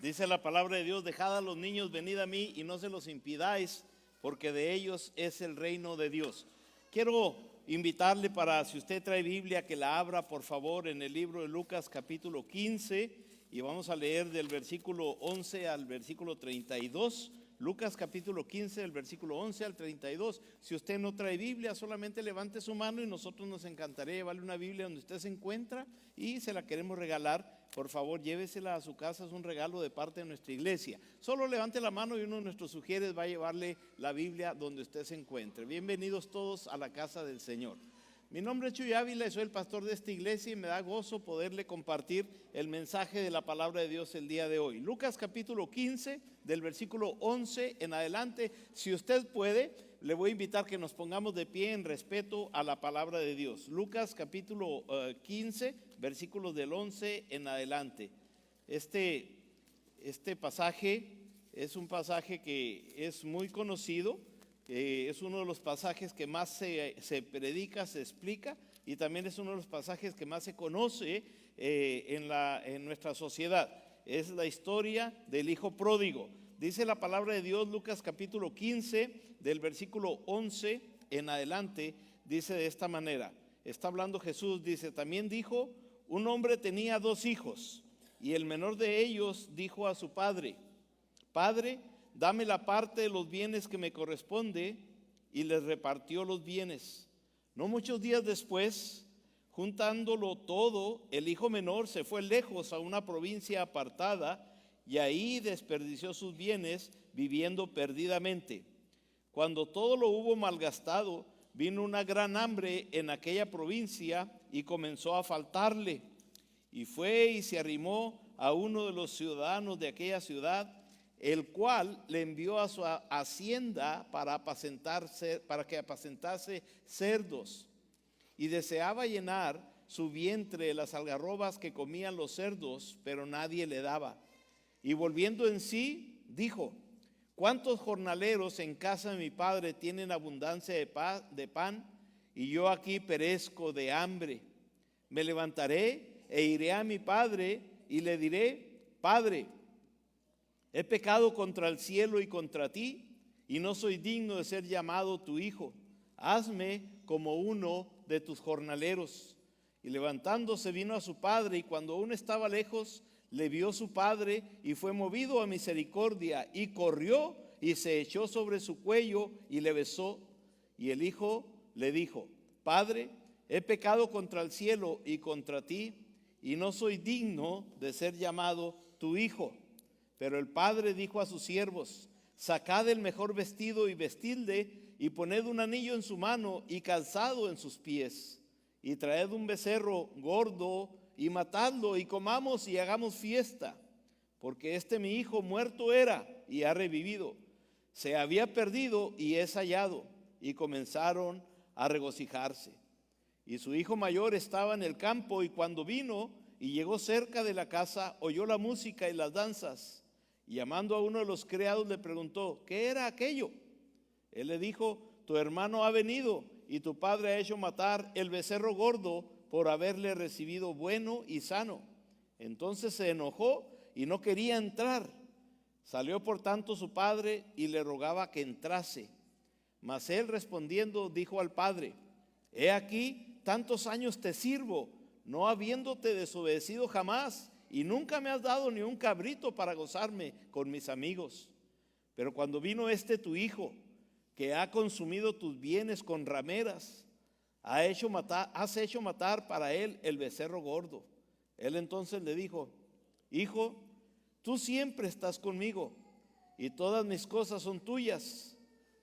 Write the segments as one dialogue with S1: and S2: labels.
S1: Dice la palabra de Dios: dejad a los niños, venid a mí y no se los impidáis, porque de ellos es el reino de Dios. Quiero invitarle, para, si usted trae Biblia, que la abra por favor en el libro de Lucas capítulo 15, y vamos a leer del versículo 11 al versículo 32. Lucas capítulo 15, del versículo 11 al 32. Si usted no trae Biblia, solamente levante su mano y nosotros nos encantaría llevarle una Biblia donde usted se encuentra y se la queremos regalar. Por favor, llévesela a su casa, es un regalo de parte de nuestra iglesia. Solo levante la mano y uno de nuestros sugieres va a llevarle la Biblia donde usted se encuentre. Bienvenidos todos a la casa del Señor. Mi nombre es Chuy Ávila y soy el pastor de esta iglesia, y me da gozo poderle compartir el mensaje de la palabra de Dios el día de hoy. Lucas capítulo 15, del versículo 11 en adelante. Si usted puede, le voy a invitar que nos pongamos de pie en respeto a la palabra de Dios. Lucas capítulo 15, versículos del 11 en adelante. Este pasaje es un pasaje que es muy conocido. Es uno de los pasajes que más se predica, se explica, y también es uno de los pasajes que más se conoce en nuestra sociedad. Es la historia del hijo pródigo. Dice la palabra de Dios, Lucas capítulo 15, del versículo 11 en adelante, dice de esta manera. Está hablando Jesús, dice: también dijo: un hombre tenía 2 hijos, y el menor de ellos dijo a su padre: Padre, dame la parte de los bienes que me corresponde, y les repartió los bienes. No muchos días después, juntándolo todo, el hijo menor se fue lejos a una provincia apartada, y ahí desperdició sus bienes viviendo perdidamente. Cuando todo lo hubo malgastado, vino una gran hambre en aquella provincia y comenzó a faltarle. Y fue y se arrimó a uno de los ciudadanos de aquella ciudad, el cual le envió a su hacienda para que apacentase cerdos, y deseaba llenar su vientre de las algarrobas que comían los cerdos, pero nadie le daba. Y volviendo en sí, dijo: ¿cuántos jornaleros en casa de mi padre tienen abundancia de pan, y yo aquí perezco de hambre? Me levantaré e iré a mi padre y le diré: Padre, he pecado contra el cielo y contra ti, y no soy digno de ser llamado tu hijo. Hazme como uno de tus jornaleros. Y levantándose vino a su padre, y cuando aún estaba lejos, le vio su padre, y fue movido a misericordia, y corrió y se echó sobre su cuello y le besó. Y el hijo le dijo: Padre, he pecado contra el cielo y contra ti, y no soy digno de ser llamado tu hijo. Pero el padre dijo a sus siervos: sacad el mejor vestido y vestidle, y poned un anillo en su mano y calzado en sus pies, y traed un becerro gordo y matadlo, y comamos y hagamos fiesta, porque mi hijo muerto era y ha revivido, se había perdido y es hallado. Y comenzaron a regocijarse. Y su hijo mayor estaba en el campo, y cuando vino y llegó cerca de la casa, oyó la música y las danzas. Y llamando a uno de los criados le preguntó: ¿qué era aquello? Él le dijo: tu hermano ha venido, y tu padre ha hecho matar el becerro gordo por haberle recibido bueno y sano. Entonces se enojó y no quería entrar. Salió por tanto su padre y le rogaba que entrase. Mas él respondiendo dijo al padre: he aquí, tantos años te sirvo, no habiéndote desobedecido jamás, y nunca me has dado ni un cabrito para gozarme con mis amigos. Pero cuando vino tu hijo, que ha consumido tus bienes con rameras, has hecho matar para él el becerro gordo. Él entonces le dijo: hijo, tú siempre estás conmigo, y todas mis cosas son tuyas,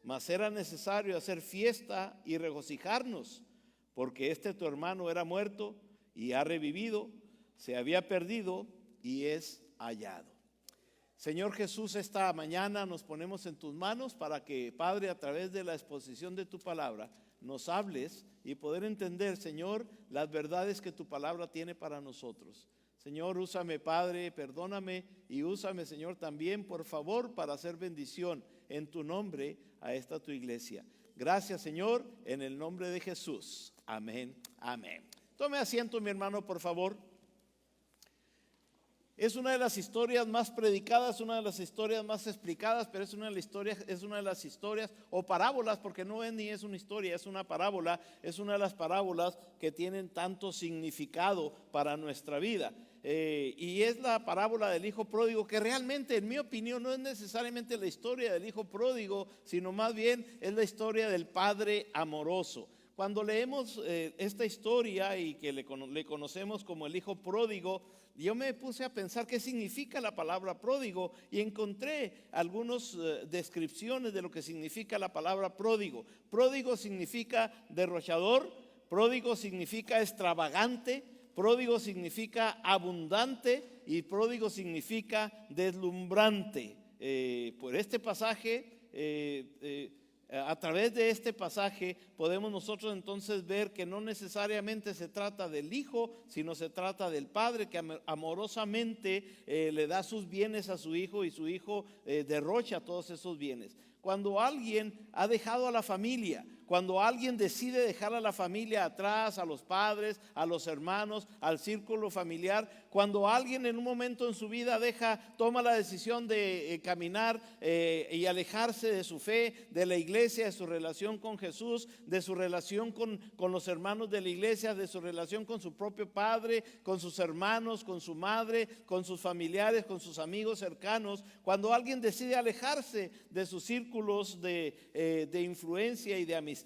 S1: mas era necesario hacer fiesta y regocijarnos, porque tu hermano era muerto y ha revivido, se había perdido y es hallado. Señor Jesús, esta mañana nos ponemos en tus manos para que, Padre, a través de la exposición de tu palabra, nos hables y poder entender, Señor, las verdades que tu palabra tiene para nosotros. Señor, úsame, Padre, perdóname, y úsame, Señor, también, por favor, para hacer bendición en tu nombre a esta tu iglesia. Gracias, Señor, en el nombre de Jesús. Amén, amén. Tome asiento, mi hermano, por favor. Es una de las historias más predicadas, una de las historias más explicadas, pero es una de las historias o parábolas, porque no es ni es una historia, es una parábola, es una de las parábolas que tienen tanto significado para nuestra vida. Y es la parábola del hijo pródigo, que realmente, en mi opinión, no es necesariamente la historia del hijo pródigo, sino más bien es la historia del padre amoroso. Cuando leemos esta historia y que le conocemos como el hijo pródigo, yo me puse a pensar qué significa la palabra pródigo y encontré algunas descripciones de lo que significa la palabra pródigo. Pródigo significa derrochador, pródigo significa extravagante, pródigo significa abundante y pródigo significa deslumbrante. Por este pasaje, a través de este pasaje podemos nosotros entonces ver que no necesariamente se trata del hijo, sino se trata del padre que amorosamente le da sus bienes a su hijo y su hijo derrocha todos esos bienes. Cuando alguien ha dejado a la familia, cuando alguien decide dejar a la familia atrás, a los padres, a los hermanos, al círculo familiar, cuando alguien en un momento en su vida toma la decisión de caminar y alejarse de su fe, de la iglesia, de su relación con Jesús, de su relación con los hermanos de la iglesia, de su relación con su propio padre, con sus hermanos, con su madre, con sus familiares, con sus amigos cercanos, cuando alguien decide alejarse de sus círculos de influencia y de amistad,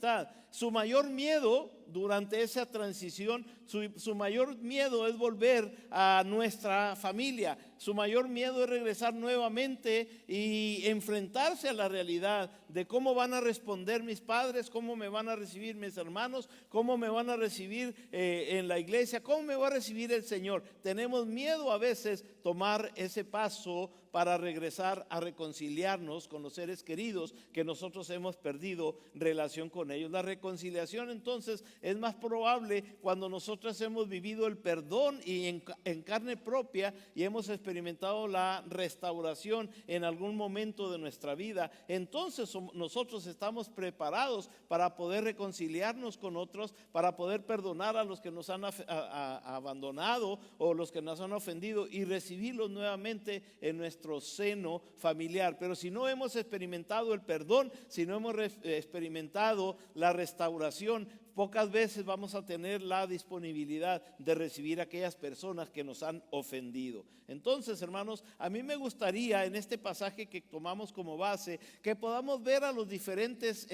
S1: su mayor miedo durante esa transición, su mayor miedo es volver a nuestra familia. Su mayor miedo es regresar nuevamente y enfrentarse a la realidad de cómo van a responder mis padres, cómo me van a recibir mis hermanos, cómo me van a recibir en la iglesia, cómo me va a recibir el Señor. Tenemos miedo a veces tomar ese paso para regresar a reconciliarnos con los seres queridos que nosotros hemos perdido relación con ellos. La reconciliación entonces es más probable cuando nosotros hemos vivido el perdón y en carne propia y hemos experimentado la restauración en algún momento de nuestra vida. Entonces nosotros estamos preparados para poder reconciliarnos con otros, para poder perdonar a los que nos han abandonado o los que nos han ofendido y recibirlos nuevamente en nuestro seno familiar. Pero si no hemos experimentado el perdón, si no hemos experimentado la restauración, pocas veces vamos a tener la disponibilidad de recibir a aquellas personas que nos han ofendido. Entonces, hermanos, a mí me gustaría en este pasaje que tomamos como base, que podamos ver a los diferentes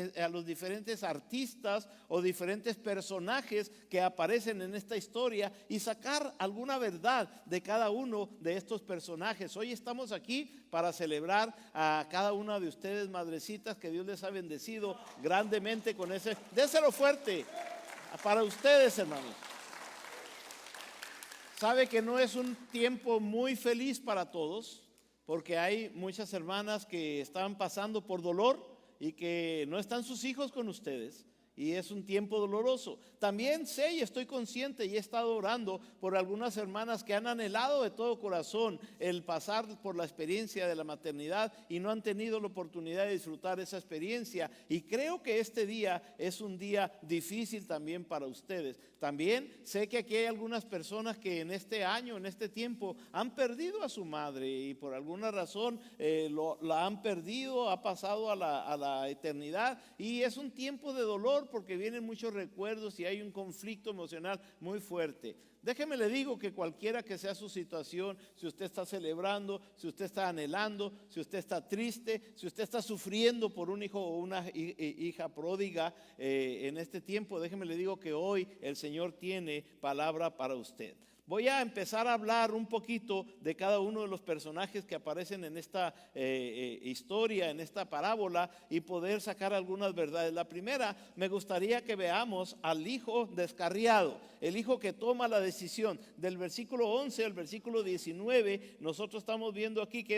S1: artistas o diferentes personajes que aparecen en esta historia y sacar alguna verdad de cada uno de estos personajes. Hoy estamos aquí para celebrar a cada una de ustedes, madrecitas, que Dios les ha bendecido grandemente con ese. Déselo fuerte para ustedes, hermanos. Sabe que no es un tiempo muy feliz para todos, porque hay muchas hermanas que están pasando por dolor y que no están sus hijos con ustedes. Y es un tiempo doloroso. También sé y estoy consciente y he estado orando por algunas hermanas que han anhelado de todo corazón el pasar por la experiencia de la maternidad y no han tenido la oportunidad de disfrutar esa experiencia. Y creo que este día es un día difícil también para ustedes. También sé que aquí hay algunas personas que en este año, en este tiempo, han perdido a su madre y por alguna razón la han perdido, ha pasado a la eternidad y es un tiempo de dolor porque vienen muchos recuerdos y hay un conflicto emocional muy fuerte. Déjeme le digo que cualquiera que sea su situación, si usted está celebrando, si usted está anhelando, si usted está triste, si usted está sufriendo por un hijo o una hija pródiga en este tiempo, déjeme le digo que hoy el Señor tiene palabra para usted. Voy a empezar a hablar un poquito de cada uno de los personajes que aparecen en esta historia, en esta parábola y poder sacar algunas verdades. La primera, me gustaría que veamos al hijo descarriado, el hijo que toma la decisión. Del versículo 11 al versículo 19, nosotros estamos viendo aquí que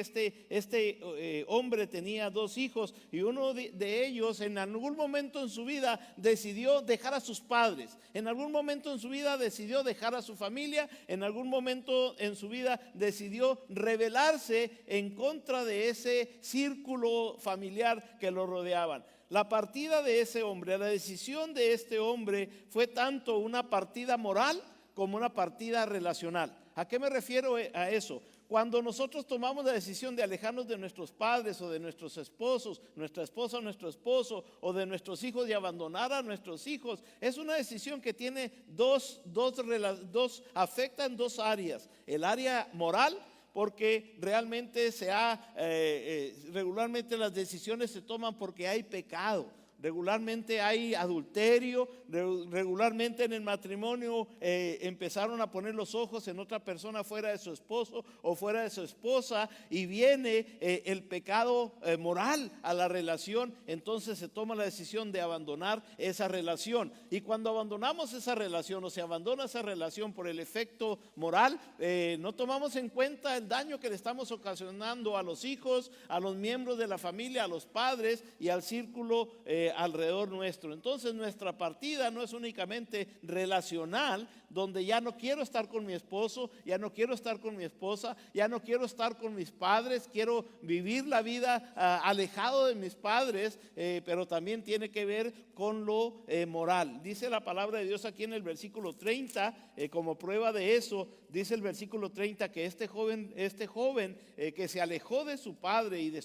S1: este hombre tenía dos hijos y uno de ellos en algún momento en su vida decidió dejar a sus padres, en algún momento en su vida decidió dejar a su familia, en algún momento en su vida decidió rebelarse en contra de ese círculo familiar que lo rodeaban. La partida de ese hombre, la decisión de este hombre fue tanto una partida moral como una partida relacional. ¿A qué me refiero a eso? Cuando nosotros tomamos la decisión de alejarnos de nuestros padres o de nuestros esposos, nuestra esposa o nuestro esposo, o de nuestros hijos y abandonar a nuestros hijos, es una decisión que tiene afecta en dos áreas. El área moral, porque realmente regularmente las decisiones se toman porque hay pecado. Regularmente hay adulterio, regularmente en el matrimonio empezaron a poner los ojos en otra persona fuera de su esposo o fuera de su esposa, y viene el pecado moral a la relación. Entonces se toma la decisión de abandonar esa relación, y cuando abandonamos esa relación o se abandona esa relación por el efecto moral, no tomamos en cuenta el daño que le estamos ocasionando a los hijos, a los miembros de la familia, a los padres y al círculo alrededor nuestro. Entonces nuestra partida no es únicamente relacional, donde ya no quiero estar con mi esposo, ya no quiero estar con mi esposa, ya no quiero estar con mis padres, quiero vivir la vida alejado de mis padres, pero también tiene que ver con lo moral. Dice la palabra de Dios aquí en el versículo 30, como prueba de eso, dice el versículo 30 que este joven que se alejó de su padre y de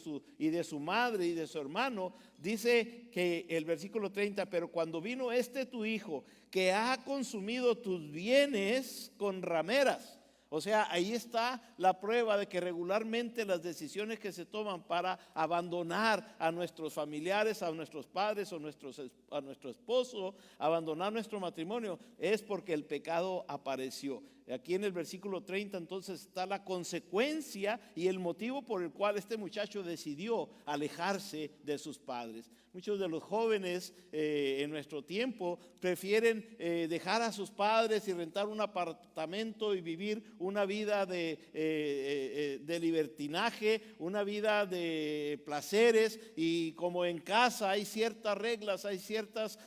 S1: su madre y de su hermano, dice que el versículo 30, pero cuando vino tu hijo, que ha consumido tus bienes con rameras. O sea, ahí está la prueba de que regularmente las decisiones que se toman para abandonar a nuestros familiares, a nuestros padres o a nuestro esposo, abandonar nuestro matrimonio, es porque el pecado apareció. Aquí en el versículo 30 entonces está la consecuencia y el motivo por el cual este muchacho decidió alejarse de sus padres. Muchos de los jóvenes en nuestro tiempo prefieren dejar a sus padres y rentar un apartamento y vivir una vida de libertinaje, una vida de placeres, y como en casa hay ciertas reglas, hay ciertas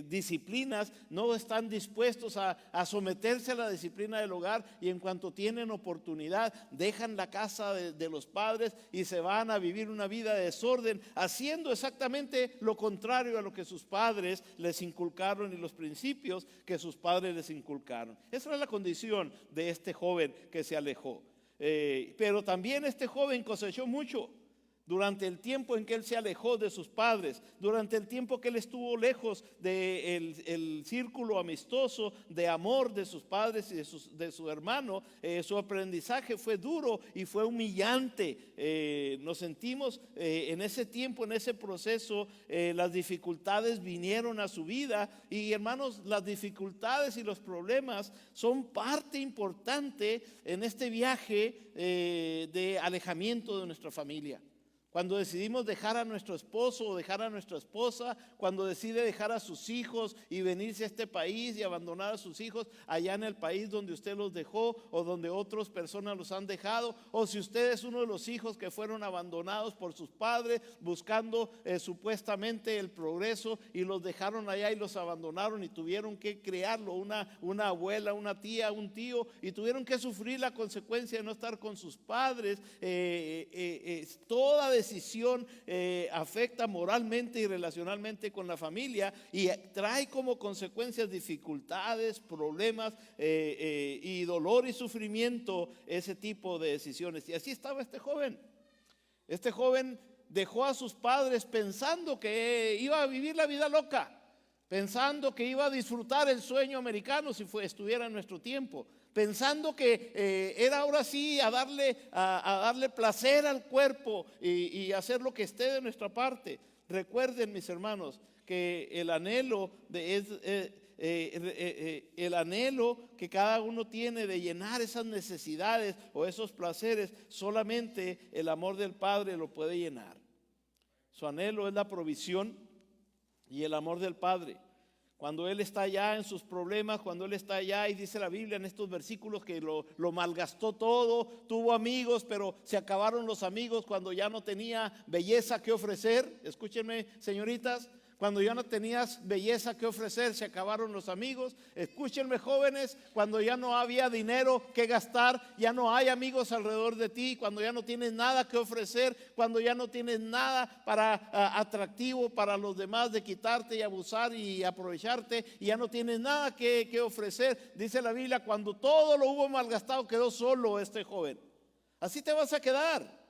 S1: disciplinas, no están dispuestos a someterse a la disciplina del hogar, y en cuanto tienen oportunidad dejan la casa de los padres y se van a vivir una vida de desorden, haciendo exactamente lo contrario a lo que sus padres les inculcaron y los principios que sus padres les inculcaron. Esa era la condición de este joven que se alejó, pero también este joven cosechó mucho. Durante el tiempo en que él se alejó de sus padres, durante el tiempo que él estuvo lejos del círculo amistoso de amor de sus padres y de su hermano, su aprendizaje fue duro y fue humillante. Nos sentimos en ese tiempo, en ese proceso, las dificultades vinieron a su vida, y hermanos, las dificultades y los problemas son parte importante en este viaje de alejamiento de nuestra familia. Cuando decidimos dejar a nuestro esposo o dejar a nuestra esposa, cuando decide dejar a sus hijos y venirse a este país y abandonar a sus hijos allá en el país donde usted los dejó o donde otras personas los han dejado, o si usted es uno de los hijos que fueron abandonados por sus padres buscando supuestamente el progreso, y los dejaron allá y los abandonaron y tuvieron que criarlo, una abuela, una tía, un tío, y tuvieron que sufrir la consecuencia de no estar con sus padres. Toda decisión afecta moralmente y relacionalmente con la familia, y trae como consecuencias dificultades, problemas y dolor y sufrimiento, ese tipo de decisiones. Y así estaba este joven. Este joven dejó a sus padres pensando que iba a vivir la vida loca, pensando que iba a disfrutar el sueño americano si estuviera en nuestro tiempo, pensando que era ahora sí a darle placer al cuerpo y hacer lo que esté de nuestra parte. Recuerden, mis hermanos, que el anhelo que cada uno tiene de llenar esas necesidades o esos placeres, solamente el amor del Padre lo puede llenar. Su anhelo es la provisión y el amor del Padre. Cuando él está allá en sus problemas, cuando él está allá, y dice la Biblia en estos versículos que lo malgastó todo, tuvo amigos, pero se acabaron los amigos cuando ya no tenía belleza que ofrecer. Escúchenme, señoritas, cuando ya no tenías belleza que ofrecer, se acabaron los amigos. Escúchenme, jóvenes, cuando ya no había dinero que gastar, ya no hay amigos alrededor de ti, cuando ya no tienes nada que ofrecer, cuando ya no tienes nada atractivo para los demás de quitarte y abusar y aprovecharte, y ya no tienes nada que ofrecer. Dice la Biblia, cuando todo lo hubo malgastado, quedó solo este joven. Así te vas a quedar.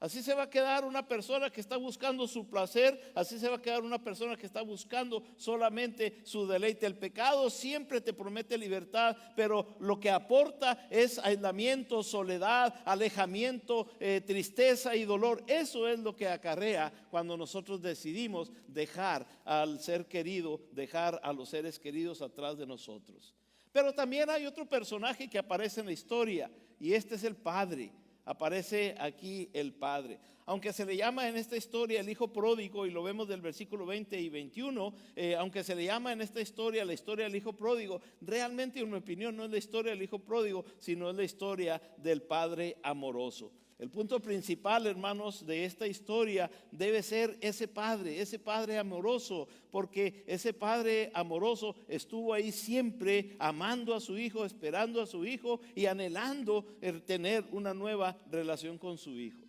S1: Así se va a quedar una persona que está buscando su placer, así se va a quedar una persona que está buscando solamente su deleite. El pecado siempre te promete libertad, pero lo que aporta es aislamiento, soledad, alejamiento, tristeza y dolor. Eso es lo que acarrea cuando nosotros decidimos dejar al ser querido, dejar a los seres queridos atrás de nosotros. Pero también hay otro personaje que aparece en la historia, y este es el padre. Aparece aquí el padre. Aunque se le llama en esta historia el hijo pródigo, y lo vemos del versículo 20 y 21, aunque se le llama en esta historia la historia del hijo pródigo, realmente en mi opinión no es la historia del hijo pródigo, sino es la historia del padre amoroso. El punto principal, hermanos, de esta historia debe ser ese padre amoroso, porque ese padre amoroso estuvo ahí siempre amando a su hijo, esperando a su hijo y anhelando tener una nueva relación con su hijo.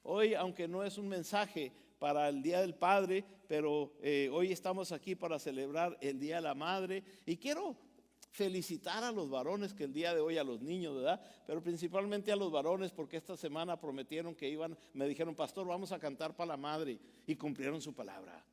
S1: Hoy, aunque no es un mensaje para el Día del Padre, pero hoy estamos aquí para celebrar el Día de la Madre, y quiero felicitar a los varones, que el día de hoy a los niños, ¿verdad? Pero principalmente a los varones, porque esta semana prometieron que iban, me dijeron, pastor, vamos a cantar para la madre, y cumplieron su palabra.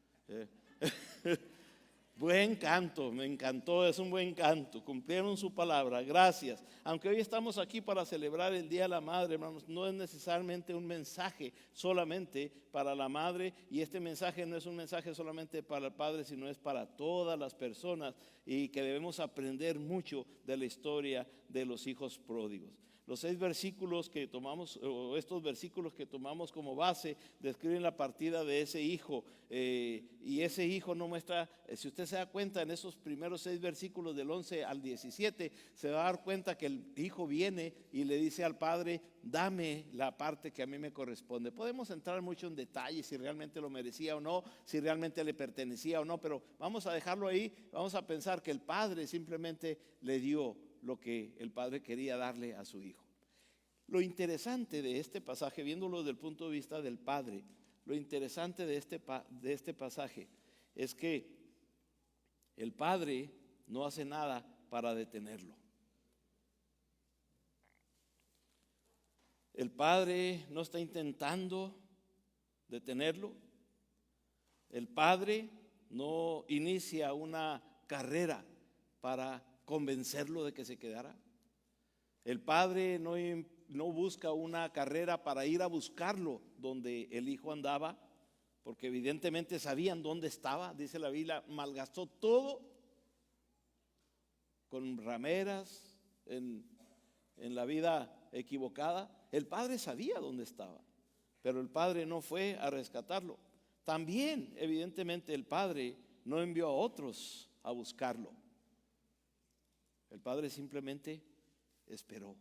S1: Buen canto, me encantó, es un buen canto, cumplieron su palabra, gracias. Aunque hoy estamos aquí para celebrar el Día de la Madre, hermanos, no es necesariamente un mensaje solamente para la madre, y este mensaje no es un mensaje solamente para el padre, sino es para todas las personas, y que debemos aprender mucho de la historia de los hijos pródigos. Los 6 versículos que tomamos, o estos versículos que tomamos como base, describen la partida de ese hijo. Y ese hijo no muestra, si usted se da cuenta en esos primeros 6 versículos del 11 al 17, se va a dar cuenta que el hijo viene y le dice al padre, dame la parte que a mí me corresponde. Podemos entrar mucho en detalles si realmente lo merecía o no, si realmente le pertenecía o no, pero vamos a dejarlo ahí. Vamos a pensar que el padre simplemente le dio lo que el padre quería darle a su hijo. Lo interesante de este pasaje, viéndolo desde el punto de vista del padre, lo interesante de este pasaje es que el padre no hace nada para detenerlo. El padre no está intentando detenerlo. El padre no inicia una carrera para convencerlo de que se quedara. El padre no busca una carrera para ir a buscarlo donde el hijo andaba, porque evidentemente sabían dónde estaba. Dice la Biblia, malgastó todo con rameras en la vida equivocada. El padre sabía dónde estaba, pero el padre no fue a rescatarlo. También evidentemente el padre no envió a otros a buscarlo. El padre simplemente esperó.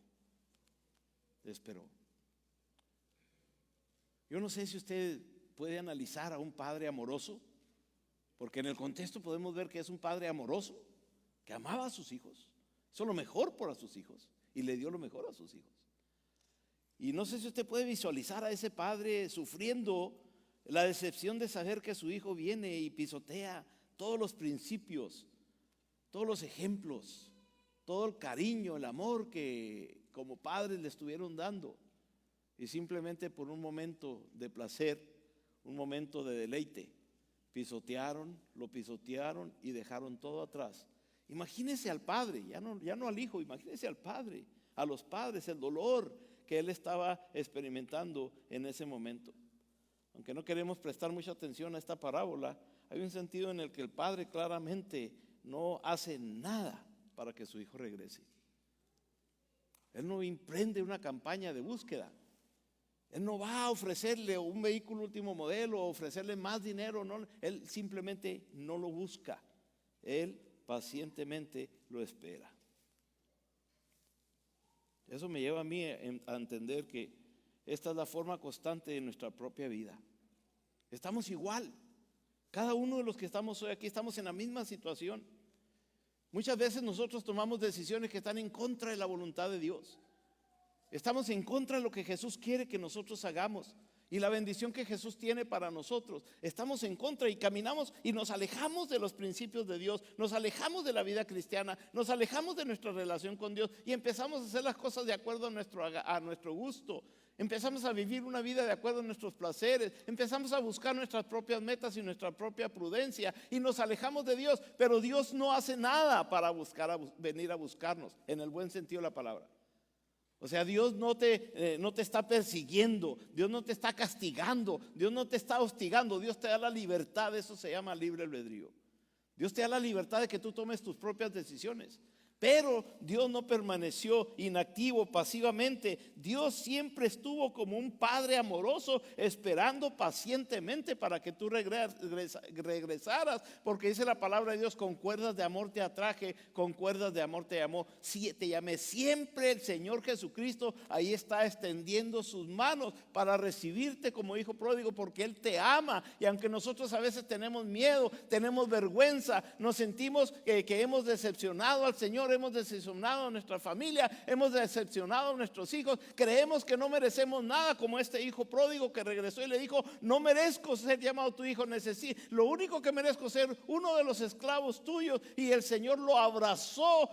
S1: Yo no sé si usted puede analizar a un padre amoroso, porque en el contexto podemos ver que es un padre amoroso, que amaba a sus hijos, hizo lo mejor por sus hijos y le dio lo mejor a sus hijos. Y no sé si usted puede visualizar a ese padre sufriendo la decepción de saber que su hijo viene y pisotea todos los principios, todos los ejemplos, todo el cariño, el amor que como padres le estuvieron dando, y simplemente por un momento de placer, un momento de deleite, lo pisotearon y dejaron todo atrás. Imagínese al padre, ya no al hijo, imagínese al padre, a los padres, el dolor que él estaba experimentando en ese momento. Aunque no queremos prestar mucha atención a esta parábola, hay un sentido en el que el padre claramente no hace nada para que su hijo regrese. Él no emprende una campaña de búsqueda. Él no va a ofrecerle un vehículo último modelo o ofrecerle más dinero. No, él simplemente no lo busca. Él pacientemente lo espera. Eso me lleva a mí a entender que esta es la forma constante de nuestra propia vida. Estamos igual. Cada uno de los que estamos hoy aquí estamos en la misma situación. Muchas veces nosotros tomamos decisiones que están en contra de la voluntad de Dios. Estamos en contra de lo que Jesús quiere que nosotros hagamos. y la bendición que Jesús tiene para nosotros. Estamos en contra y caminamos y nos alejamos de los principios de Dios, nos alejamos de la vida cristiana, nos alejamos de nuestra relación con Dios y empezamos a hacer las cosas de acuerdo a nuestro gusto. Empezamos a vivir una vida de acuerdo a nuestros placeres, empezamos a buscar nuestras propias metas y nuestra propia prudencia y nos alejamos de Dios, pero Dios no hace nada para venir a buscarnos, en el buen sentido de la palabra. O sea, Dios no te está persiguiendo, Dios no te está castigando, Dios no te está hostigando, Dios te da la libertad, eso se llama libre albedrío. Dios te da la libertad de que tú tomes tus propias decisiones. Pero Dios no permaneció inactivo pasivamente. Dios siempre estuvo como un padre amoroso, esperando pacientemente para que tú regresaras, porque dice la palabra de Dios: con cuerdas de amor te atraje, con cuerdas de amor te llamó. Te llamé. Siempre el Señor Jesucristo ahí está extendiendo sus manos para recibirte como hijo pródigo, porque Él te ama. Y aunque nosotros a veces tenemos miedo, tenemos vergüenza, nos sentimos que hemos decepcionado al Señor, hemos decepcionado a nuestra familia, hemos decepcionado a nuestros hijos, creemos que no merecemos nada, como este hijo pródigo que regresó y le dijo: no merezco ser llamado tu hijo, lo único que merezco es ser uno de los esclavos tuyos. Y el Señor lo abrazó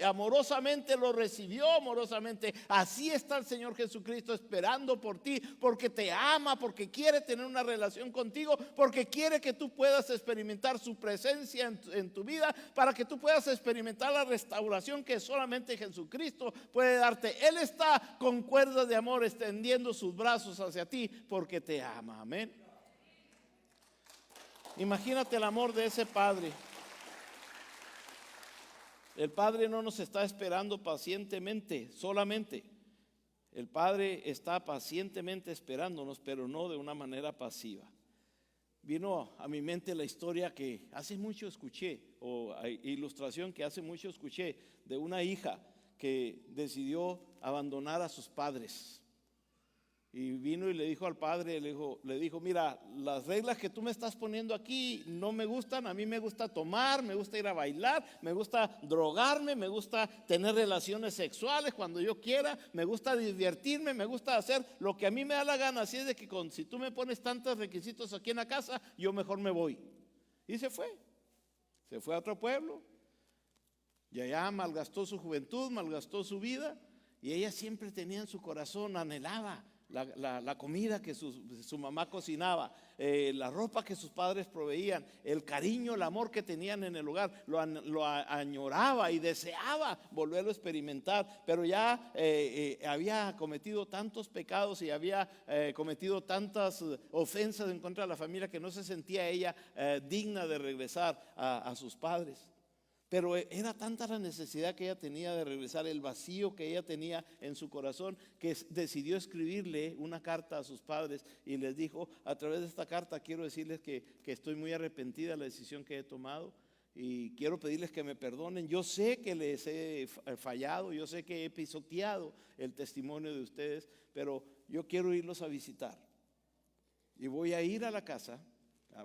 S1: amorosamente, lo recibió amorosamente. Así está el Señor Jesucristo esperando por ti, porque te ama, porque quiere tener una relación contigo, porque quiere que tú puedas experimentar su presencia en tu vida, para que tú puedas experimentar la restauración que solamente Jesucristo puede darte. Él está con cuerdas de amor extendiendo sus brazos hacia ti porque te ama. Amén. Imagínate el amor de ese Padre. El Padre no nos está esperando pacientemente solamente. El Padre está pacientemente esperándonos, pero no de una manera pasiva. Vino a mi mente la historia que hace mucho escuché, o ilustración que hace mucho escuché, de una hija que decidió abandonar a sus padres. Y vino y le dijo al padre, le dijo: mira, las reglas que tú me estás poniendo aquí no me gustan. A mí me gusta tomar, me gusta ir a bailar, me gusta drogarme, me gusta tener relaciones sexuales cuando yo quiera, me gusta divertirme, me gusta hacer lo que a mí me da la gana. Así es de que si tú me pones tantos requisitos aquí en la casa, yo mejor me voy. Y se fue a otro pueblo y allá malgastó su juventud, malgastó su vida. Y ella siempre tenía en su corazón, anhelaba la comida que su mamá cocinaba, la ropa que sus padres proveían, el cariño, el amor que tenían en el hogar. Lo añoraba y deseaba volverlo a experimentar, pero ya había cometido tantos pecados y había cometido tantas ofensas en contra de la familia, que no se sentía ella digna de regresar a sus padres. Pero era tanta la necesidad que ella tenía de regresar, el vacío que ella tenía en su corazón, que decidió escribirle una carta a sus padres y les dijo: a través de esta carta quiero decirles que estoy muy arrepentida de la decisión que he tomado y quiero pedirles que me perdonen. Yo sé que les he fallado, yo sé que he pisoteado el testimonio de ustedes, pero yo quiero irlos a visitar y voy a ir a la casa.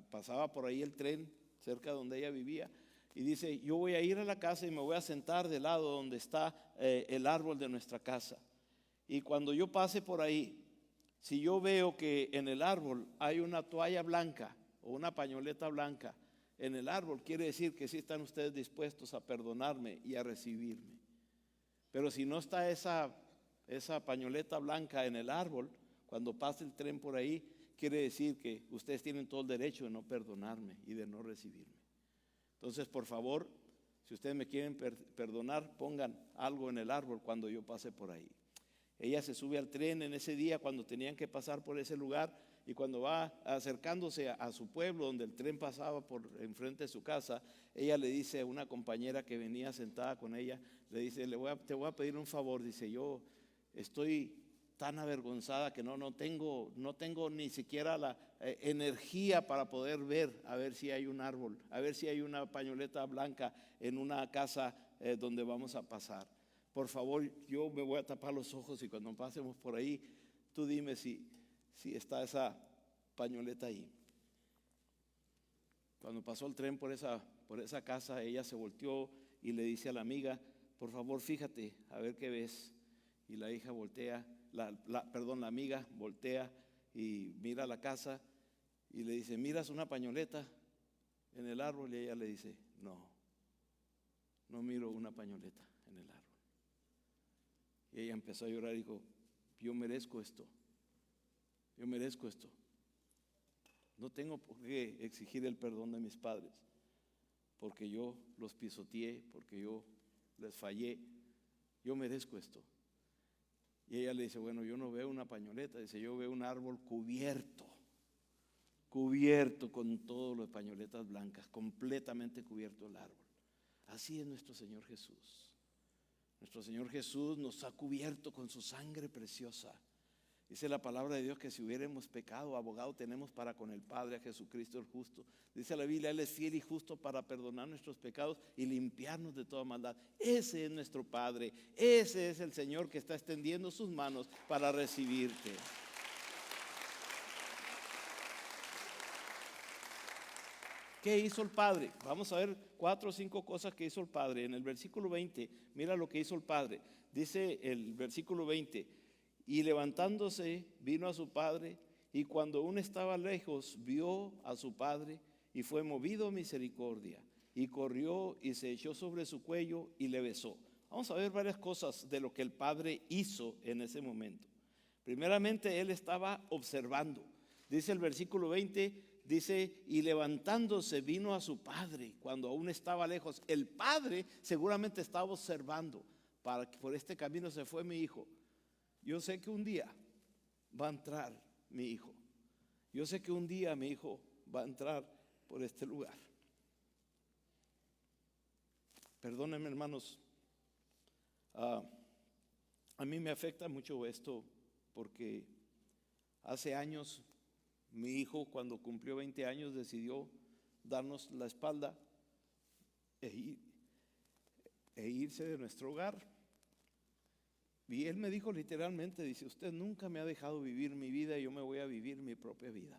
S1: Pasaba por ahí el tren cerca de donde ella vivía. Y dice: yo voy a ir a la casa y me voy a sentar del lado donde está el árbol de nuestra casa. Y cuando yo pase por ahí, si yo veo que en el árbol hay una toalla blanca o una pañoleta blanca en el árbol, quiere decir que sí están ustedes dispuestos a perdonarme y a recibirme. Pero si no está esa pañoleta blanca en el árbol, cuando pase el tren por ahí, quiere decir que ustedes tienen todo el derecho de no perdonarme y de no recibirme. Entonces, por favor, si ustedes me quieren perdonar, pongan algo en el árbol cuando yo pase por ahí. Ella se sube al tren en ese día cuando tenían que pasar por ese lugar, y cuando va acercándose a su pueblo donde el tren pasaba por enfrente de su casa, ella le dice a una compañera que venía sentada con ella, le dice: te voy a pedir un favor. Dice: yo estoy tan avergonzada que no tengo ni siquiera la energía para poder ver, a ver si hay un árbol, a ver si hay una pañoleta blanca en una casa donde vamos a pasar. Por favor, yo me voy a tapar los ojos y cuando pasemos por ahí, tú dime si está esa pañoleta ahí. Cuando pasó el tren por esa casa, ella se volteó y le dice a la amiga: por favor, fíjate, a ver qué ves. Y la hija voltea, la amiga voltea y mira la casa y le dice, ¿miras una pañoleta en el árbol? Y ella le dice, no miro una pañoleta en el árbol. Y ella empezó a llorar y dijo, yo merezco esto. No tengo por qué exigir el perdón de mis padres, porque yo los pisoteé, porque yo les fallé. Yo merezco esto. Y ella le dice, bueno, yo no veo una pañoleta, dice, yo veo un árbol cubierto con todas las pañoletas blancas, completamente cubierto el árbol. Así es nuestro Señor Jesús. Nuestro Señor Jesús nos ha cubierto con su sangre preciosa. Dice la palabra de Dios que si hubiéramos pecado, abogado tenemos para con el Padre, a Jesucristo el justo. Dice la Biblia, Él es fiel y justo para perdonar nuestros pecados y limpiarnos de toda maldad. Ese es nuestro Padre, ese es el Señor que está extendiendo sus manos para recibirte. ¿Qué hizo el Padre? Vamos a ver 4 o 5 cosas que hizo el Padre. En el versículo 20, mira lo que hizo el Padre. Dice el versículo 20, y levantándose vino a su padre, y cuando aún estaba lejos vio a su padre, y fue movido a misericordia, y corrió y se echó sobre su cuello y le besó. Vamos a ver varias cosas de lo que el padre hizo en ese momento. Primeramente, él estaba observando. Dice el versículo 20, dice, y levantándose vino a su padre cuando aún estaba lejos. El padre seguramente estaba observando, para que por este camino se fue mi hijo. Yo sé que un día va a entrar mi hijo. Yo sé que un día mi hijo va a entrar por este lugar. Perdónenme, hermanos. A mí me afecta mucho esto porque hace años mi hijo, cuando cumplió 20 años, decidió darnos la espalda e irse de nuestro hogar. Y él me dijo literalmente, dice, usted nunca me ha dejado vivir mi vida y yo me voy a vivir mi propia vida.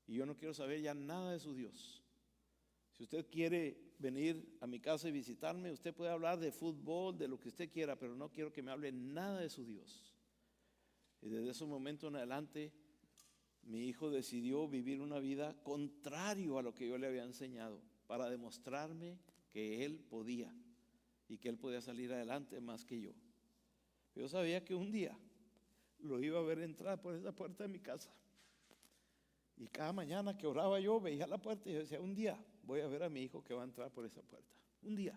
S1: Y yo no quiero saber ya nada de su Dios. Si usted quiere venir a mi casa y visitarme, usted puede hablar de fútbol, de lo que usted quiera, pero no quiero que me hable nada de su Dios. Y desde ese momento en adelante, mi hijo decidió vivir una vida contrario a lo que yo le había enseñado, para demostrarme que él podía y que él podía salir adelante más que yo. Yo sabía que un día lo iba a ver entrar por esa puerta de mi casa. Y cada mañana que oraba yo veía la puerta y yo decía, un día voy a ver a mi hijo que va a entrar por esa puerta. Un día.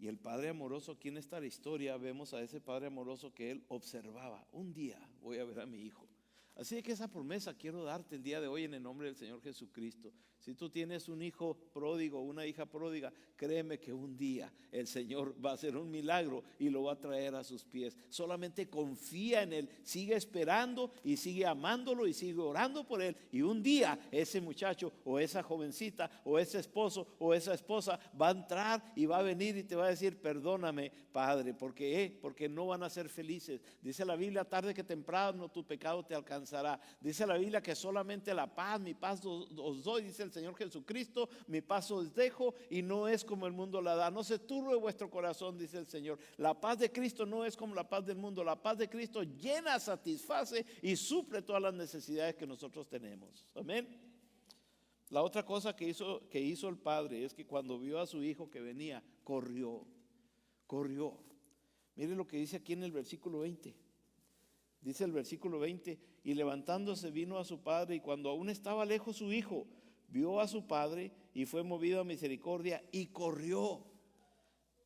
S1: Y el Padre amoroso, aquí en esta historia vemos a ese Padre amoroso que él observaba. Un día voy a ver a mi hijo. Así que esa promesa quiero darte el día de hoy en el nombre del Señor Jesucristo. Si tú tienes un hijo pródigo, una hija pródiga, créeme que un día el Señor va a hacer un milagro y lo va a traer a sus pies. Solamente confía en Él, sigue esperando y sigue amándolo y sigue orando por Él. Y un día ese muchacho o esa jovencita o ese esposo o esa esposa va a entrar y va a venir y te va a decir, perdóname, Padre, porque no van a ser felices. Dice la Biblia, tarde que temprano tu pecado te alcanzará. Dice la Biblia que solamente la paz, mi paz os doy, dice el Señor Jesucristo, mi paz os dejo y no es como el mundo la da. No se turbe vuestro corazón, dice el Señor. La paz de Cristo no es como la paz del mundo. La paz de Cristo llena, satisface y suple todas las necesidades que nosotros tenemos. Amén. La otra cosa que hizo el padre es que cuando vio a su hijo que venía, corrió. Mire lo que dice aquí en el versículo 20. Dice el versículo 20, y levantándose vino a su padre, y cuando aún estaba lejos su hijo, vio a su padre y fue movido a misericordia y corrió.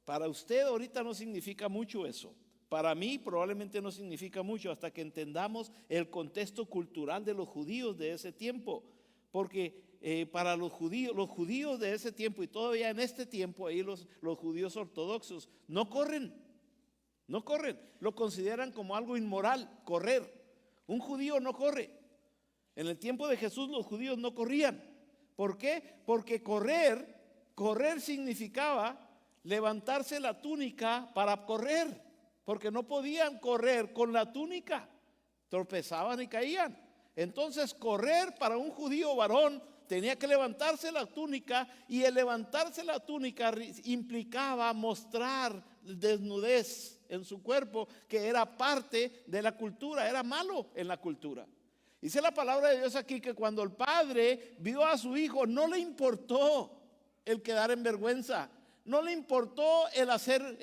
S1: Para usted ahorita no significa mucho eso. Para mí probablemente no significa mucho hasta que entendamos el contexto cultural de los judíos de ese tiempo. Porque para los judíos de ese tiempo y todavía en este tiempo, ahí los judíos ortodoxos no corren. Lo consideran como algo inmoral, correr. Un judío no corre. En el tiempo de Jesús los judíos no corrían. ¿Por qué? Porque correr significaba levantarse la túnica para correr, porque no podían correr con la túnica, tropezaban y caían. Entonces correr para un judío varón tenía que levantarse la túnica, y el levantarse la túnica implicaba mostrar desnudez en su cuerpo, que era parte de la cultura, era malo en la cultura. Dice la palabra de Dios aquí que cuando el padre vio a su hijo, no le importó el quedar en vergüenza. No le importó el hacer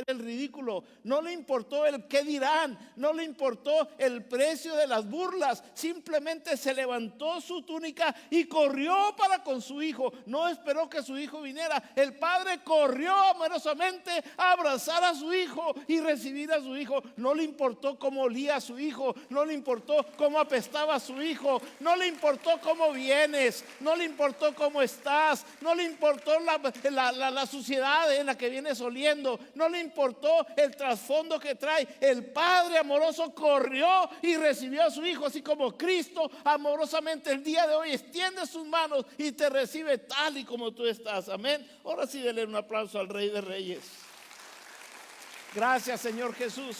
S1: el ridículo. No le importó el qué dirán. No le importó el precio de las burlas. Simplemente se levantó su túnica y corrió para con su hijo. No esperó que su hijo viniera. El padre corrió amorosamente a abrazar a su hijo y recibir a su hijo. No le importó cómo olía a su hijo. No le importó cómo apestaba a su hijo. No le importó cómo vienes. No le importó cómo estás. No le importó la suciedad en la que vienes oliendo. No le importó el trasfondo que trae. El padre amoroso corrió y recibió a su hijo, así como Cristo amorosamente el día de hoy extiende sus manos y te recibe tal y como tú estás. Amén. Ahora sí, denle un aplauso al Rey de Reyes. Gracias, Señor Jesús.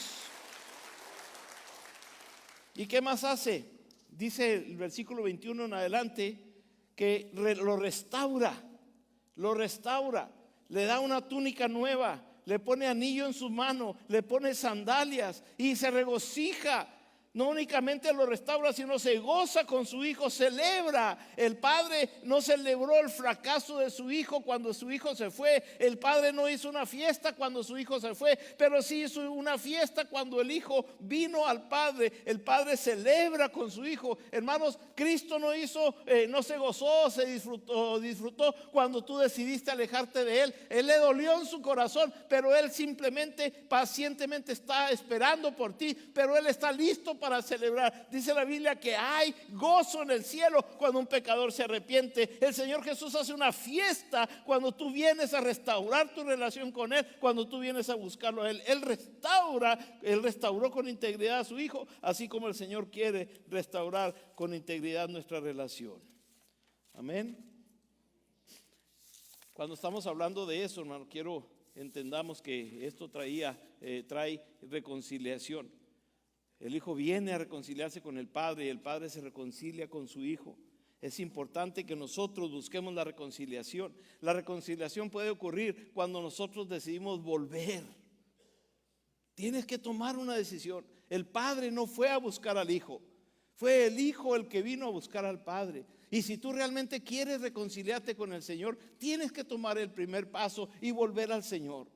S1: ¿Y qué más hace? Dice el versículo 21 en adelante que lo restaura, le da una túnica nueva, le pone anillo en su mano, le pone sandalias y se regocija. No únicamente lo restaura, sino se goza con su hijo, celebra. El padre no celebró el fracaso de su hijo cuando su hijo se fue. El padre no hizo una fiesta cuando su hijo se fue, pero sí hizo una fiesta cuando el hijo vino al padre. El padre celebra con su hijo. Hermanos, Cristo no se gozó, se disfrutó cuando tú decidiste alejarte de él. Él le dolió en su corazón, pero él simplemente pacientemente está esperando por ti, pero él está listo para celebrar. Dice la Biblia que hay gozo en el cielo cuando un pecador se arrepiente. El Señor Jesús hace una fiesta cuando tú vienes a restaurar tu relación con él, cuando tú vienes a buscarlo a él. Él restauró con integridad a su hijo, así como el Señor quiere restaurar con integridad nuestra relación. Amén. Cuando estamos hablando de eso, hermano, quiero entendamos que esto trae reconciliación. El hijo viene a reconciliarse con el padre y el padre se reconcilia con su hijo. Es importante que nosotros busquemos la reconciliación. La reconciliación puede ocurrir cuando nosotros decidimos volver. Tienes que tomar una decisión. El padre no fue a buscar al hijo, fue el hijo el que vino a buscar al padre. Y si tú realmente quieres reconciliarte con el Señor, tienes que tomar el primer paso y volver al Señor.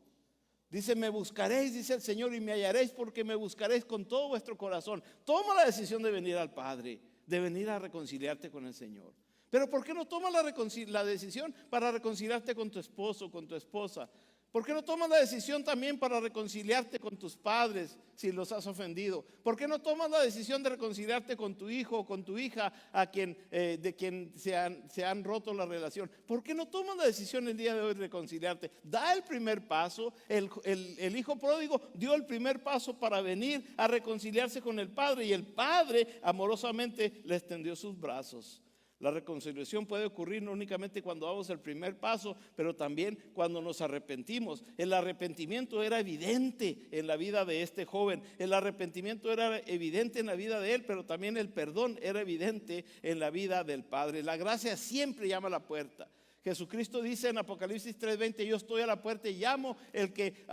S1: Dice, me buscaréis, dice el Señor, y me hallaréis, porque me buscaréis con todo vuestro corazón. Toma la decisión de venir al Padre, de venir a reconciliarte con el Señor. Pero ¿por qué no tomas la decisión para reconciliarte con tu esposo, con tu esposa? ¿Por qué no tomas la decisión también para reconciliarte con tus padres si los has ofendido? ¿Por qué no tomas la decisión de reconciliarte con tu hijo o con tu hija de quien se han roto la relación? ¿Por qué no tomas la decisión el día de hoy de reconciliarte? Da el primer paso. El hijo pródigo dio el primer paso para venir a reconciliarse con el padre, y el padre amorosamente le extendió sus brazos. La reconciliación puede ocurrir no únicamente cuando damos el primer paso, pero también cuando nos arrepentimos. El arrepentimiento era evidente en la vida de este joven. El arrepentimiento era evidente en la vida de él, pero también el perdón era evidente en la vida del Padre. La gracia siempre llama a la puerta. Jesucristo dice en Apocalipsis 3:20, yo estoy a la puerta y llamo. El que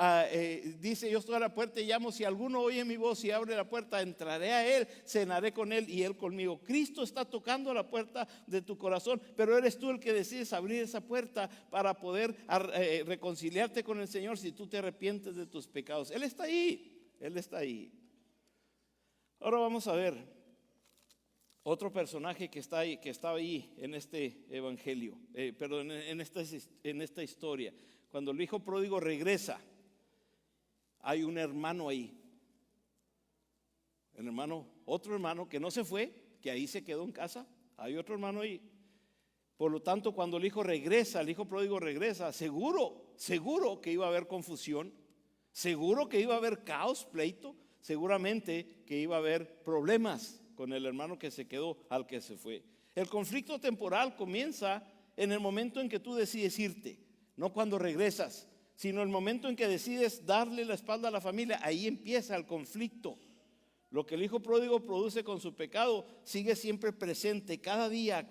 S1: dice, yo estoy a la puerta y llamo, si alguno oye mi voz y abre la puerta, entraré a él, cenaré con él y él conmigo. Cristo está tocando a la puerta de tu corazón, pero eres tú el que decides abrir esa puerta para poder reconciliarte con el Señor si tú te arrepientes de tus pecados. Él está ahí, Él está ahí. Ahora vamos a ver otro personaje que estaba ahí en este evangelio, en esta historia. Cuando el hijo pródigo regresa, hay un hermano ahí. Otro hermano que no se fue, que ahí se quedó en casa. Hay otro hermano ahí. Por lo tanto, cuando el hijo pródigo regresa, seguro que iba a haber confusión, seguro que iba a haber caos, pleito, seguramente que iba a haber problemas con el hermano que se quedó al que se fue. El conflicto temporal comienza en el momento en que tú decides irte, no cuando regresas, sino el momento en que decides darle la espalda a la familia. Ahí empieza el conflicto. Lo que el hijo pródigo produce con su pecado sigue siempre presente, cada día,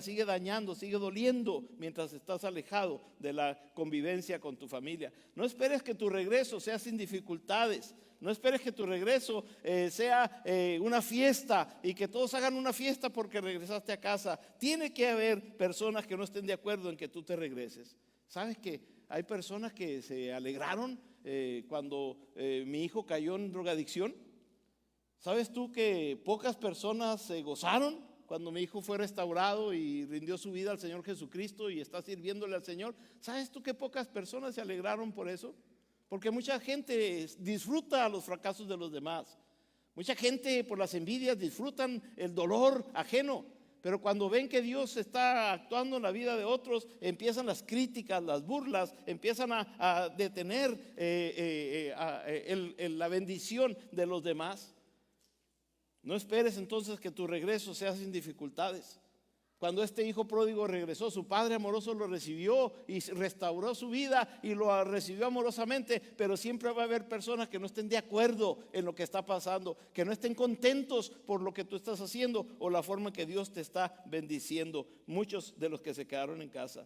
S1: sigue dañando, sigue doliendo mientras estás alejado de la convivencia con tu familia. No esperes que tu regreso sea sin dificultades. No esperes que tu regreso sea una fiesta y que todos hagan una fiesta porque regresaste a casa. Tiene que haber personas que no estén de acuerdo en que tú te regreses. ¿Sabes que hay personas que se alegraron cuando mi hijo cayó en drogadicción? ¿Sabes tú que pocas personas se gozaron cuando mi hijo fue restaurado y rindió su vida al Señor Jesucristo y está sirviéndole al Señor? ¿Sabes tú que pocas personas se alegraron por eso? Porque mucha gente disfruta los fracasos de los demás. Mucha gente por las envidias disfrutan el dolor ajeno. Pero cuando ven que Dios está actuando en la vida de otros, empiezan las críticas, las burlas, empiezan a detener la bendición de los demás. No esperes entonces que tu regreso sea sin dificultades. Cuando este hijo pródigo regresó, su padre amoroso lo recibió y restauró su vida y lo recibió amorosamente, pero siempre va a haber personas que no estén de acuerdo en lo que está pasando, que no estén contentos por lo que tú estás haciendo o la forma en que Dios te está bendiciendo. Muchos de los que se quedaron en casa.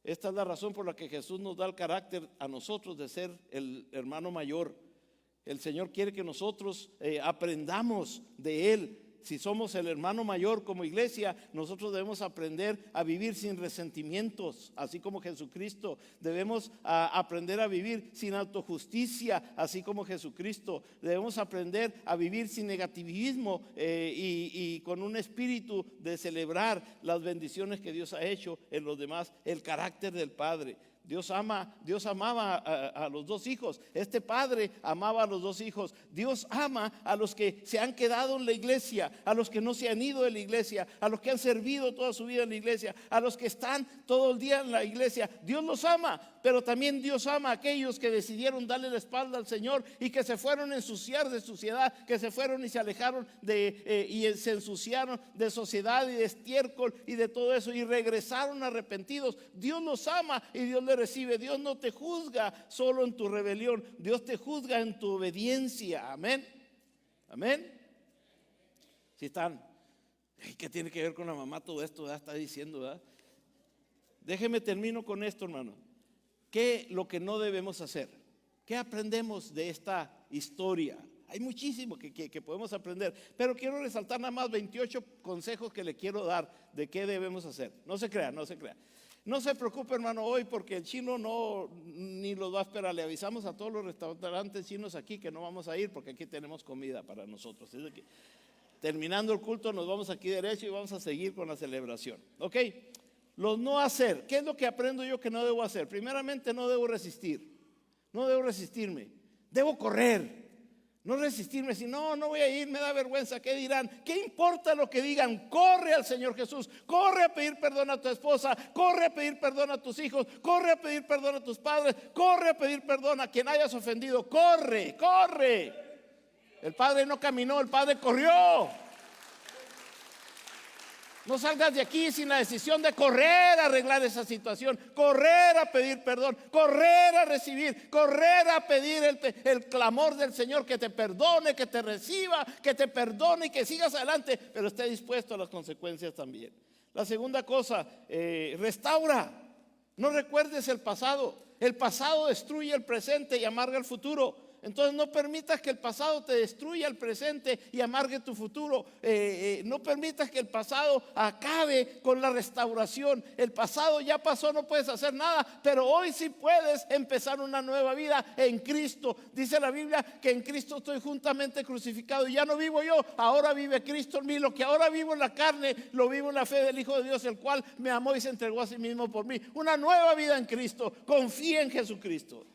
S1: Esta es la razón por la que Jesús nos da el carácter a nosotros de ser el hermano mayor. El Señor quiere que nosotros aprendamos de Él. Si somos el hermano mayor como iglesia, nosotros debemos aprender a vivir sin resentimientos, así como Jesucristo. Debemos aprender a vivir sin autojusticia, así como Jesucristo. Debemos aprender a vivir sin negativismo y con un espíritu de celebrar las bendiciones que Dios ha hecho en los demás. El carácter del Padre. Dios amaba a los dos hijos. Este padre amaba a los dos hijos. Dios ama a los que se han quedado en la iglesia, a los que no se han ido de la iglesia, a los que han servido toda su vida en la iglesia, a los que están todo el día en la iglesia. Dios los ama, pero también Dios ama a aquellos que decidieron darle la espalda al Señor y que se fueron a ensuciar de suciedad, que se fueron y se alejaron y se ensuciaron de sociedad y de estiércol y de todo eso y regresaron arrepentidos. Dios los ama y Dios les recibe. Dios no te juzga solo en tu rebelión, Dios te juzga en tu obediencia. Amén. Amén. Si están, ¿qué tiene que ver con la mamá todo esto? ¿Verdad? Está diciendo, ¿verdad? Déjeme termino con esto, hermano. ¿Qué lo que no debemos hacer? ¿Qué aprendemos de esta historia? Hay muchísimo que podemos aprender, pero quiero resaltar nada más 28 consejos que le quiero dar de qué debemos hacer. No se crea, no se crea. No se preocupe, hermano, hoy porque el chino ni los va a esperar. Le avisamos a todos los restaurantes chinos aquí que no vamos a ir porque aquí tenemos comida para nosotros. Es que, terminando el culto nos vamos aquí derecho y vamos a seguir con la celebración. ¿Ok? Los no hacer. ¿Qué es lo que aprendo yo que no debo hacer? Primeramente, no debo resistir. No debo resistirme. Debo correr. No resistirme, si no voy a ir, me da vergüenza, ¿qué dirán? ¿Qué importa lo que digan? Corre al Señor Jesús, corre a pedir perdón a tu esposa, corre a pedir perdón a tus hijos, corre a pedir perdón a tus padres, corre a pedir perdón a quien hayas ofendido, corre, corre. El padre no caminó, el padre corrió. No salgas de aquí sin la decisión de correr a arreglar esa situación, correr a pedir perdón, correr a recibir, correr a pedir el clamor del Señor que te perdone, que te reciba, que te perdone y que sigas adelante, pero esté dispuesto a las consecuencias también. La segunda cosa, restaura. No recuerdes el pasado. El pasado destruye el presente y amarga el futuro. Entonces no permitas que el pasado te destruya el presente y amargue tu futuro. No permitas que el pasado acabe con la restauración. El pasado ya pasó, no puedes hacer nada, pero hoy sí puedes empezar una nueva vida en Cristo. Dice la Biblia que en Cristo estoy juntamente crucificado y ya no vivo yo, ahora vive Cristo en mí. Lo que ahora vivo en la carne, lo vivo en la fe del Hijo de Dios, el cual me amó y se entregó a sí mismo por mí. Una nueva vida en Cristo. Confía en Jesucristo.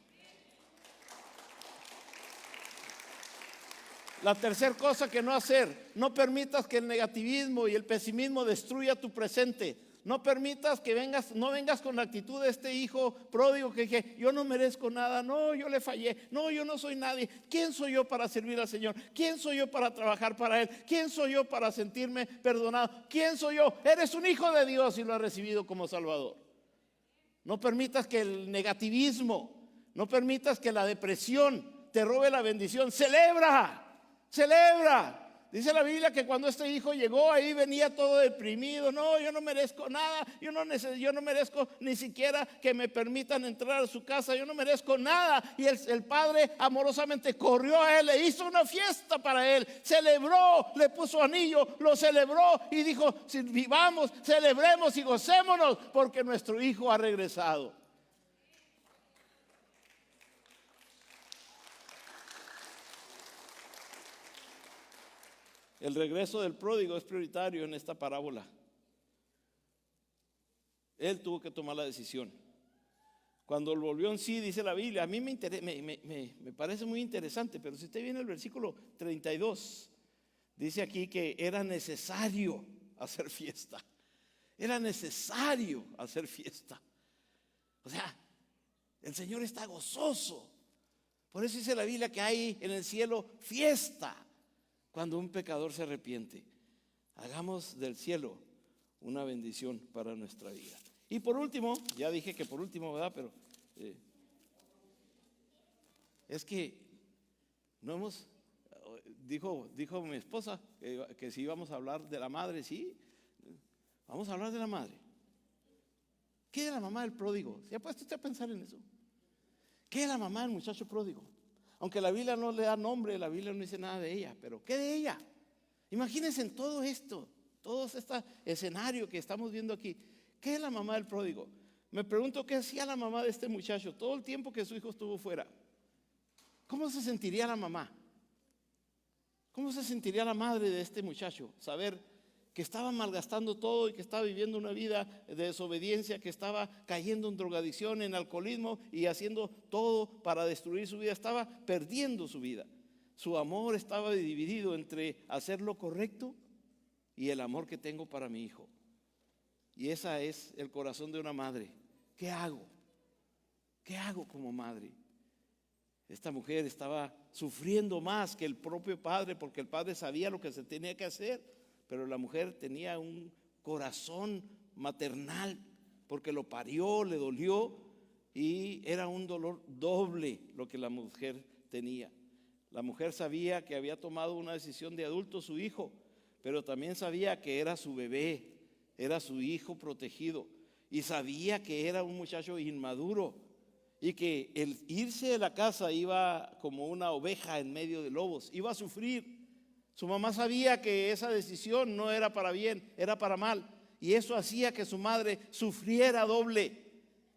S1: La tercera cosa que no hacer, no permitas que el negativismo y el pesimismo destruya tu presente. No permitas que no vengas con la actitud de este hijo pródigo que dije, yo no merezco nada, no, yo le fallé, no, yo no soy nadie. ¿Quién soy yo para servir al Señor? ¿Quién soy yo para trabajar para Él? ¿Quién soy yo para sentirme perdonado? ¿Quién soy yo? Eres un hijo de Dios y lo has recibido como Salvador. No permitas que el negativismo, no permitas que la depresión te robe la bendición. Celebra. celebra. Dice la Biblia que cuando este hijo llegó ahí venía todo deprimido. No, yo no merezco nada, yo no merezco ni siquiera que me permitan entrar a su casa, yo no merezco nada. Y el padre amorosamente corrió a él, le hizo una fiesta para él, celebró, le puso anillo, lo celebró y dijo: si vivamos, celebremos y gocémonos porque nuestro hijo ha regresado. El regreso del pródigo es prioritario en esta parábola. Él tuvo que tomar la decisión. Cuando volvió en sí, dice la Biblia, a mí me parece muy interesante, pero si usted viene al versículo 32, dice aquí que era necesario hacer fiesta. Era necesario hacer fiesta. O sea, el Señor está gozoso. Por eso dice la Biblia que hay en el cielo fiesta cuando un pecador se arrepiente. Hagamos del cielo una bendición para nuestra vida. Y por último, ya dije que por último, ¿verdad? Pero es que no hemos, dijo mi esposa que si íbamos a hablar de la madre. Sí, vamos a hablar de la madre. ¿Qué es la mamá del pródigo? ¿Se ha puesto usted a pensar en eso? ¿Qué es la mamá del muchacho pródigo? Aunque la Biblia no le da nombre, la Biblia no dice nada de ella, pero ¿qué de ella? Imagínense en todo esto, todo este escenario que estamos viendo aquí. ¿Qué es la mamá del pródigo? Me pregunto qué hacía la mamá de este muchacho todo el tiempo que su hijo estuvo fuera. ¿Cómo se sentiría la mamá? ¿Cómo se sentiría la madre de este muchacho? Saber que estaba malgastando todo y que estaba viviendo una vida de desobediencia, que estaba cayendo en drogadicción, en alcoholismo y haciendo todo para destruir su vida. Estaba perdiendo su vida. Su amor estaba dividido entre hacer lo correcto y el amor que tengo para mi hijo. Y ese es el corazón de una madre. ¿Qué hago? ¿Qué hago como madre? Esta mujer estaba sufriendo más que el propio padre, porque el padre sabía lo que se tenía que hacer. Pero la mujer tenía un corazón maternal porque lo parió, le dolió y era un dolor doble lo que la mujer tenía. La mujer sabía que había tomado una decisión de adulto su hijo, pero también sabía que era su bebé, era su hijo protegido y sabía que era un muchacho inmaduro y que el irse de la casa iba como una oveja en medio de lobos, iba a sufrir. Su mamá sabía que esa decisión no era para bien, era para mal. Y eso hacía que su madre sufriera doble,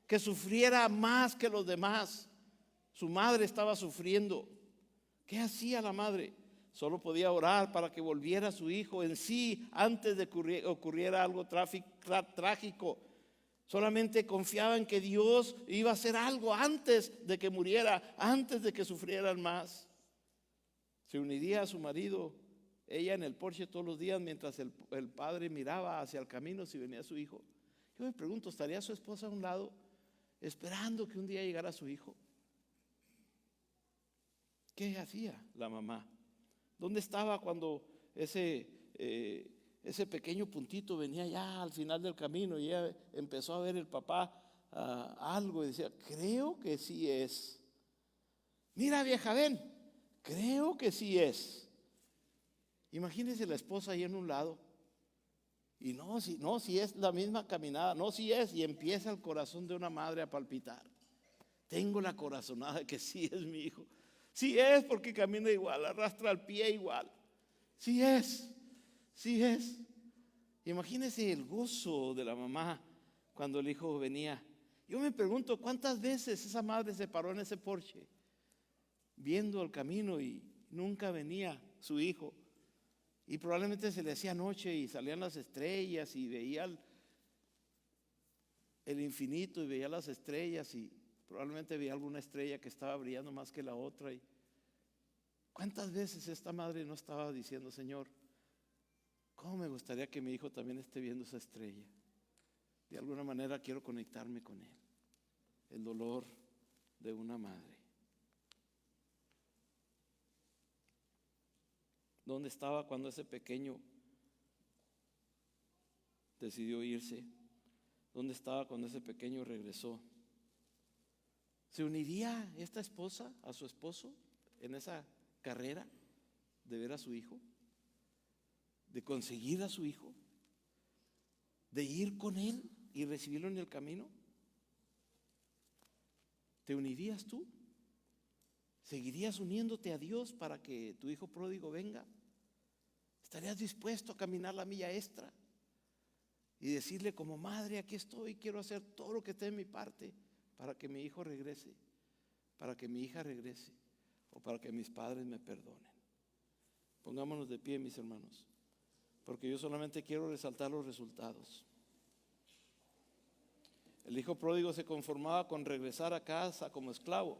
S1: que sufriera más que los demás. Su madre estaba sufriendo. ¿Qué hacía la madre? Solo podía orar para que volviera su hijo en sí antes de que ocurriera algo trágico. Solamente confiaba en que Dios iba a hacer algo antes de que muriera, antes de que sufrieran más. Se uniría a su marido, ella en el porche todos los días mientras el padre miraba hacia el camino si venía su hijo. Yo me pregunto, ¿estaría su esposa a un lado esperando que un día llegara su hijo? ¿Qué hacía la mamá? ¿Dónde estaba cuando ese pequeño puntito venía ya al final del camino y ella empezó a ver el papá algo y decía: creo que sí es. Mira, vieja, ven, creo que sí es. Imagínese la esposa ahí en un lado. Y si es la misma caminada, no, si es, y empieza el corazón de una madre a palpitar. Tengo la corazonada de que sí es mi hijo. Sí es, porque camina igual, arrastra el pie igual. Sí es, sí es. Imagínese el gozo de la mamá cuando el hijo venía. Yo me pregunto cuántas veces esa madre se paró en ese porche viendo el camino y nunca venía su hijo. Y probablemente se le hacía noche y salían las estrellas y veía el infinito y veía las estrellas y probablemente veía alguna estrella que estaba brillando más que la otra. Y ¿cuántas veces esta madre no estaba diciendo: Señor, cómo me gustaría que mi hijo también esté viendo esa estrella? De alguna manera quiero conectarme con él. El dolor de una madre. ¿Dónde estaba cuando ese pequeño decidió irse? ¿Dónde estaba cuando ese pequeño regresó? ¿Se uniría esta esposa a su esposo en esa carrera? de ver a su hijo, de conseguir a su hijo, de ir con él y recibirlo en el camino? ¿Te unirías tú? ¿Seguirías uniéndote a Dios para que tu hijo pródigo venga? ¿Estarías dispuesto a caminar la milla extra y decirle como madre, aquí estoy, quiero hacer todo lo que esté en mi parte para que mi hijo regrese, para que mi hija regrese o para que mis padres me perdonen? Pongámonos de pie, mis hermanos, porque yo solamente quiero resaltar los resultados. El hijo pródigo se conformaba con regresar a casa como esclavo,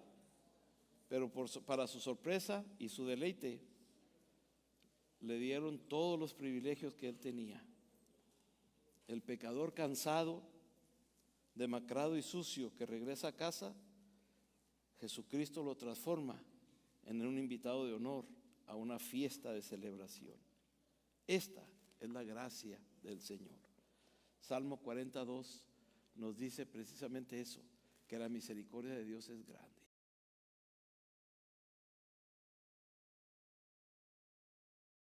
S1: pero para su sorpresa y su deleite, le dieron todos los privilegios que él tenía. El pecador cansado, demacrado y sucio que regresa a casa, Jesucristo lo transforma en un invitado de honor a una fiesta de celebración. Esta es la gracia del Señor. Salmo 42 nos dice precisamente eso, que la misericordia de Dios es grande.